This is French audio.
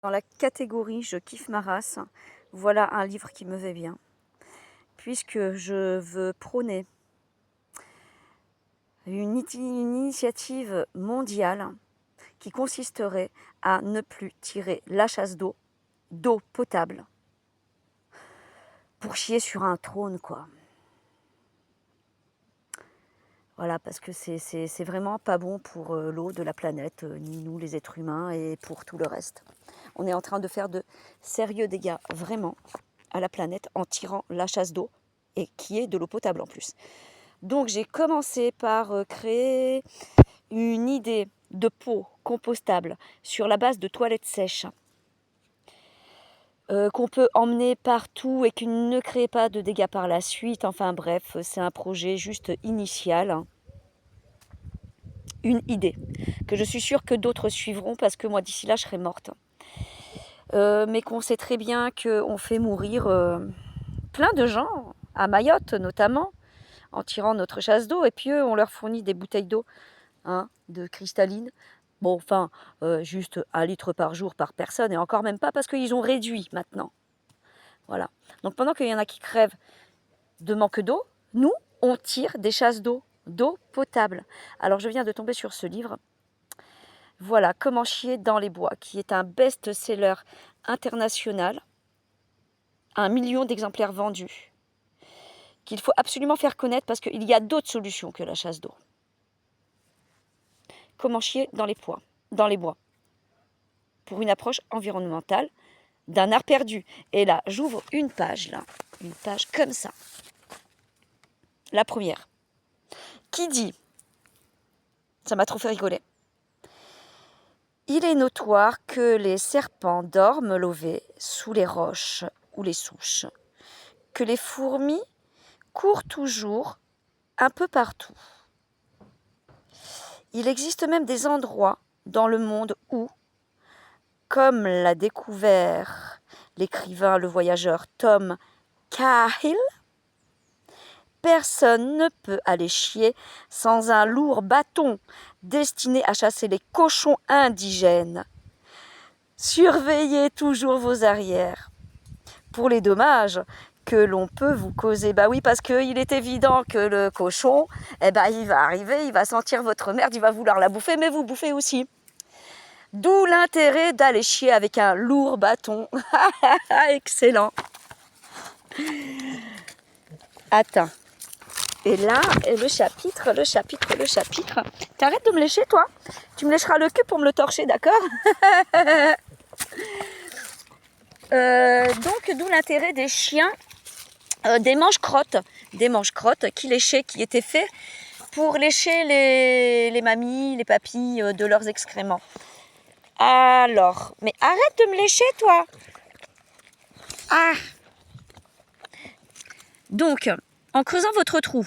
Dans la catégorie je kiffe ma race, voilà un livre qui me va bien, puisque je veux prôner une initiative mondiale qui consisterait à ne plus tirer la chasse d'eau potable, pour chier sur un trône, quoi. Voilà, parce que c'est vraiment pas bon pour l'eau de la planète, ni nous les êtres humains, et pour tout le reste. On est en train de faire de sérieux dégâts, vraiment, à la planète en tirant la chasse d'eau, et qui est de l'eau potable en plus. Donc j'ai commencé par créer une idée de pot compostable sur la base de toilettes sèches, qu'on peut emmener partout et qui ne crée pas de dégâts par la suite. Enfin bref, c'est un projet juste initial, hein. Une idée que je suis sûre que d'autres suivront, parce que moi d'ici là je serai morte. Mais qu'on sait très bien qu'on fait mourir plein de gens, à Mayotte notamment, en tirant notre chasse d'eau, et puis eux, on leur fournit des bouteilles d'eau, hein, de cristalline. Bon, enfin, juste 1 litre par jour par personne, et encore même pas, parce qu'ils ont réduit maintenant. Voilà. Donc pendant qu'il y en a qui crèvent de manque d'eau, nous, on tire des chasses d'eau potable. Alors je viens de tomber sur ce livre. Voilà, Comment chier dans les bois, qui est un best-seller international, 1 million d'exemplaires vendus, qu'il faut absolument faire connaître, parce qu'il y a d'autres solutions que la chasse d'eau. Comment chier dans les bois, pour une approche environnementale d'un art perdu. Et là, j'ouvre une page comme ça. La première, qui dit, ça m'a trop fait rigoler, il est notoire que les serpents dorment lovés sous les roches ou les souches, que les fourmis courent toujours un peu partout. Il existe même des endroits dans le monde où, comme l'a découvert l'écrivain, le voyageur Tom Cahill, personne ne peut aller chier sans un lourd bâton destiné à chasser les cochons indigènes. Surveillez toujours vos arrières pour les dommages que l'on peut vous causer. Bah oui, parce qu'il est évident que le cochon, il va arriver, il va sentir votre merde, il va vouloir la bouffer, mais vous bouffez aussi. D'où l'intérêt d'aller chier avec un lourd bâton. Excellent. Attends. Et là, le chapitre. T'arrêtes de me lécher, toi? Tu me lécheras le cul pour me le torcher, d'accord? Donc, d'où l'intérêt des chiens, des manche-crottes. Des manche-crottes qui étaient faits pour lécher les mamies, les papis de leurs excréments. Alors, mais arrête de me lécher, toi! Ah! Donc, en creusant votre trou,